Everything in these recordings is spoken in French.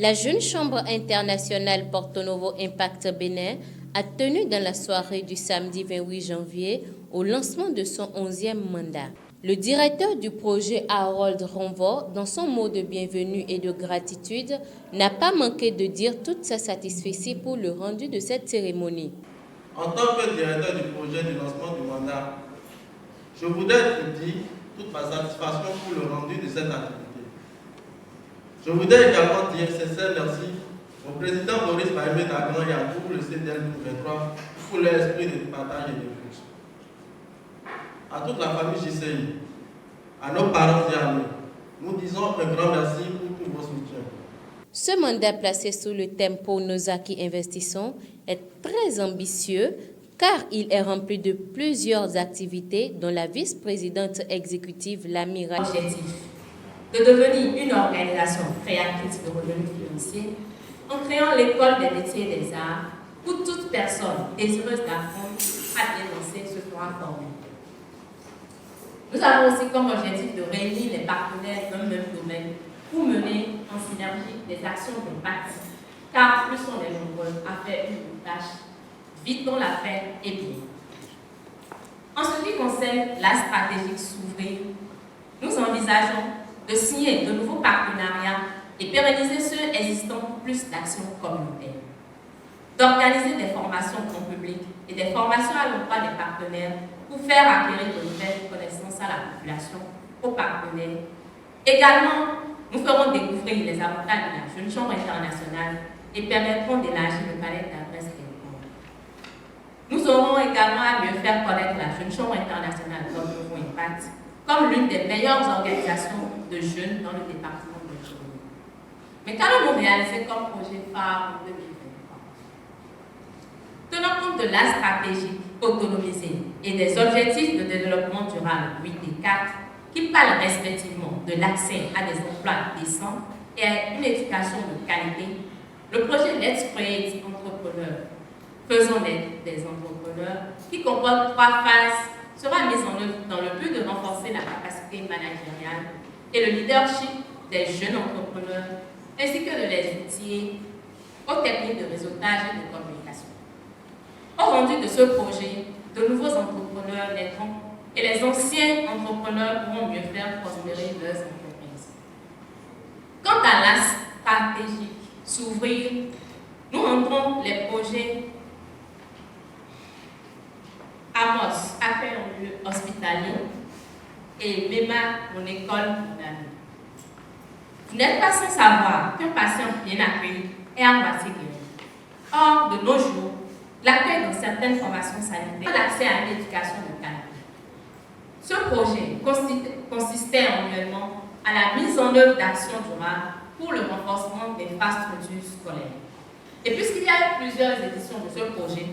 La Jeune Chambre internationale Porto Novo Impact Bénin a tenu dans la soirée du samedi 28 janvier au lancement de son 11e mandat. Le directeur du projet, Harold Ronvo, dans son mot de bienvenue et de gratitude, n'a pas manqué de dire toute sa satisfaction pour le rendu de cette cérémonie. En tant que directeur du projet du lancement du mandat, je voudrais vous dire toute ma satisfaction pour le rendu de cette activité. Je voudrais également dire sincère merci au président Boris Maïmé Dagan et à tout le CDL 23 pour l'esprit de partage et d'écoute. À toute la famille JCI, à nos parents et amis, nous disons un grand merci pour tous vos soutiens. Ce mandat placé sous le thème pour nos acquis investissons est très ambitieux car il est rempli de plusieurs activités dont la vice-présidente exécutive Lamira. Objectif de devenir une organisation créatrice de revenus financiers en créant l'école des métiers et des arts où toute personne désireuse d'apprendre à dénoncer se fera former. Nous avons aussi comme objectif de réunir les partenaires d'un même domaine pour mener en synergie des actions d'impact, car plus on est nombreux à faire une tâche, vite on la fait et bien. En ce qui concerne la stratégie s'ouvrir, nous envisageons de signer de nouveaux partenariats et pérenniser ceux existants pour plus d'actions communautaires, d'organiser des formations en public et des formations à l'emploi des partenaires pour faire acquérir de nouvelles connaissances à la population, aux partenaires. Également, nous ferons découvrir les avantages de la Jeune Chambre internationale et permettrons d'élargir le palais d'adresses des membres. Nous aurons également à mieux faire connaître la Jeune Chambre internationale Porto Novo Impact comme l'une des meilleures organisations de jeunes dans le département de Choromo. Mais qu'allons-nous réaliser comme projet phare en 2023? Tenant compte de la stratégie autonomisée et des objectifs de développement durable 8 et 4 qui parlent respectivement de l'accès à des emplois décents et à une éducation de qualité, le projet Let's Create Entrepreneurs, faisons naître des entrepreneurs, qui comporte 3 phases, sera mis en œuvre dans le but de renforcer la capacité managériale et le leadership des jeunes entrepreneurs, ainsi que de les outiller aux techniques de réseautage et de communication. Au rendu de ce projet, de nouveaux entrepreneurs naîtront et les anciens entrepreneurs pourront mieux faire prospérer leurs entreprises. Quant à la stratégie s'ouvrir, nous rendrons les projets Amos, accueil en lieu hospitalier, et MEMA, mon école d'année. Vous n'êtes pas sans savoir qu'un patient bien accueilli est à moitié guéri. Or, de nos jours, l'accueil dans certaines formations sanitaires, l'accès à une éducation de qualité. Ce projet consistait annuellement à la mise en œuvre d'actions durables pour le renforcement des infrastructures scolaires. Et puisqu'il y a eu plusieurs éditions de ce projet,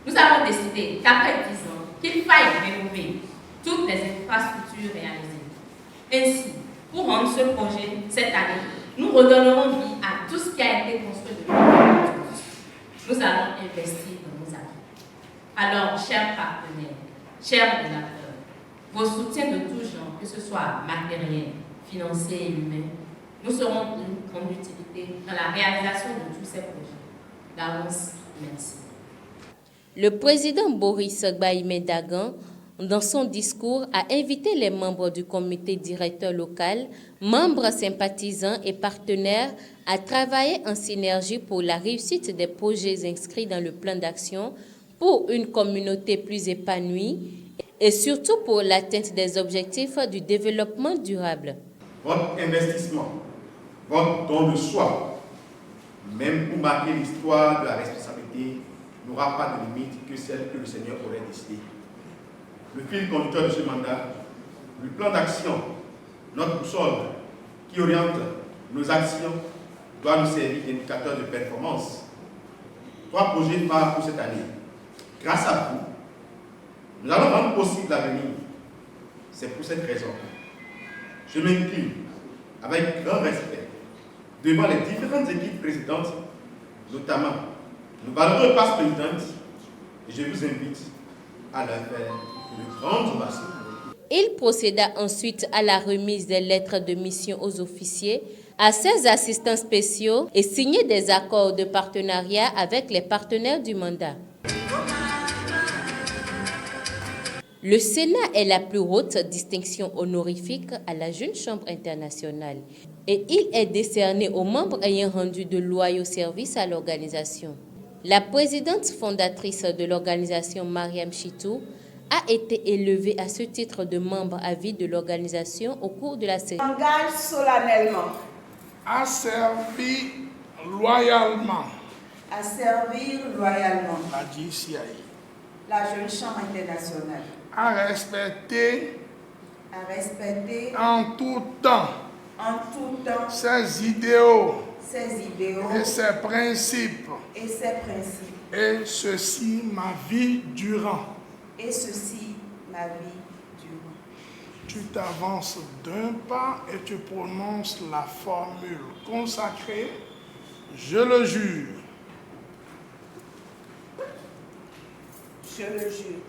nous avons décidé qu'après 10 ans, qu'il faille rénover toutes les infrastructures réalisées. Ainsi, pour rendre ce projet cette année, nous redonnerons vie à tout ce qui a été construit depuis 2012. Nous allons investir dans nos acquis. Alors, chers partenaires, chers donateurs, vos soutiens de tous genres, que ce soit matériel, financier et humain, nous serons d'une grande utilité dans la réalisation de tous ces projets. D'avance, merci. Le président Boris Maïmé Dagan, dans son discours, a invité les membres du comité directeur local, membres sympathisants et partenaires à travailler en synergie pour la réussite des projets inscrits dans le plan d'action pour une communauté plus épanouie et surtout pour l'atteinte des objectifs du développement durable. Votre investissement, votre don de soi, même pour marquer l'histoire de la responsabilité, n'aura pas de limite que celle que le Seigneur aurait décidée. Le fil conducteur de ce mandat, le plan d'action, notre boussole qui oriente nos actions, doit nous servir d'indicateur de performance. 3 projets phares pour cette année. Grâce à vous, nous allons rendre possible l'avenir. C'est pour cette raison. Je m'incline avec grand respect devant les différentes équipes présidentes, notamment nos valeureuses passes présidentes, et je vous invite à leur faire une grande ovation. Il procéda ensuite à la remise des lettres de mission aux officiers, à 16 assistants spéciaux et signé des accords de partenariat avec les partenaires du mandat. Le Sénat est la plus haute distinction honorifique à la Jeune Chambre internationale et il est décerné aux membres ayant rendu de loyaux services à l'organisation. La présidente fondatrice de l'organisation, Mariam Chitou, a été élevée à ce titre de membre à vie de l'organisation au cours de la cérémonie. Engage solennellement à servir loyalement à servir loyalement la JCI, la Jeune Chambre internationale, à respecter en tout temps ses idéaux et ses principes, et ceci ma vie durant. Tu t'avances d'un pas et tu prononces la formule consacrée. Je le jure. Je le jure.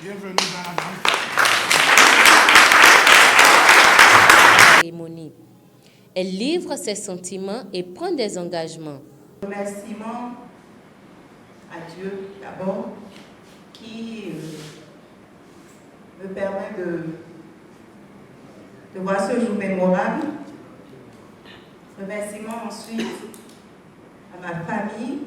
Bienvenue dans la cérémonie. Elle livre ses sentiments et prend des engagements. Remerciement à Dieu d'abord qui me permet de voir ce jour mémorable. Remerciement ensuite à ma famille.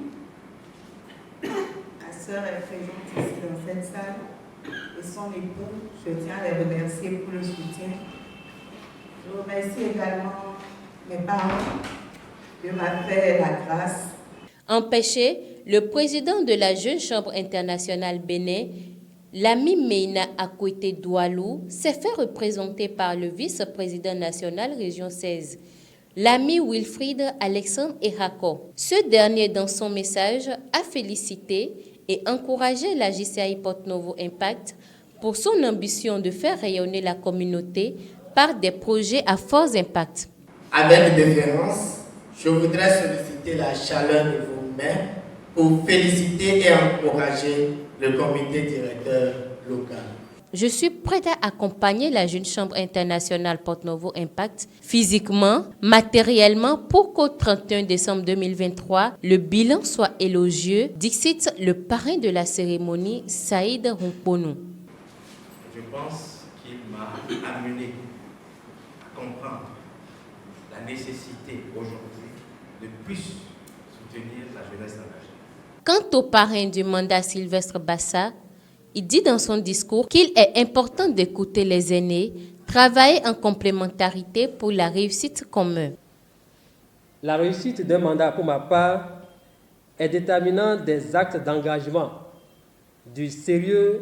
Ma sœur est présente ici dans cette salle et son époux. Je tiens à les remercier pour le soutien. Je remercie également mes parents. Dieu m'a fait la grâce. Empêché, le président de la Jeune Chambre internationale Bénin, l'ami Meina Akwete Doualou, s'est fait représenter par le vice-président national Région 16, l'ami Wilfried Alexandre Erako. Ce dernier, dans son message, a félicité et encouragé la JCI Porto-Novo Impact pour son ambition de faire rayonner la communauté par des projets à fort impact. Avec déférence, je voudrais solliciter la chaleur de vos mains pour féliciter et encourager le comité directeur local. Je suis prête à accompagner la Jeune Chambre internationale Porto-Novo Impact physiquement, matériellement, pour qu'au 31 décembre 2023, le bilan soit élogieux, dixit le parrain de la cérémonie, Saïd Rumponou. Je pense qu'il m'a amené à comprendre la nécessité aujourd'hui de plus soutenir la jeunesse engagée. Quant au parrain du mandat Sylvestre Bassa, il dit dans son discours qu'il est important d'écouter les aînés, travailler en complémentarité pour la réussite commune. La réussite d'un mandat, pour ma part, est déterminante des actes d'engagement, du sérieux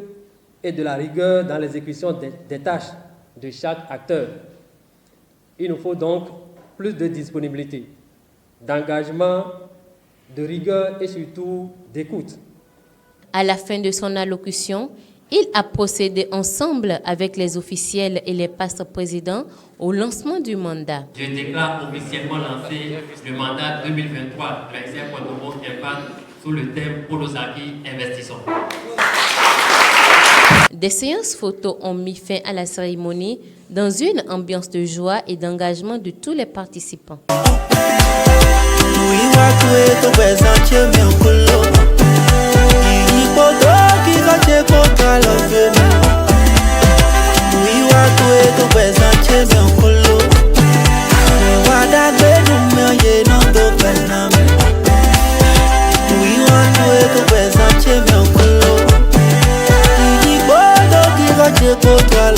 et de la rigueur dans l'exécution des tâches de chaque acteur. Il nous faut donc plus de disponibilité, d'engagement, de rigueur et surtout d'écoute. À la fin de son allocution, il a procédé ensemble avec les officiels et les pasteurs présidents au lancement du mandat. Je déclare officiellement lancé le mandat 2023 de la JCI Porto-Novo Impact sous le thème Polozaki Investissons. Des séances photos ont mis fin à la cérémonie dans une ambiance de joie et d'engagement de tous les participants. Toi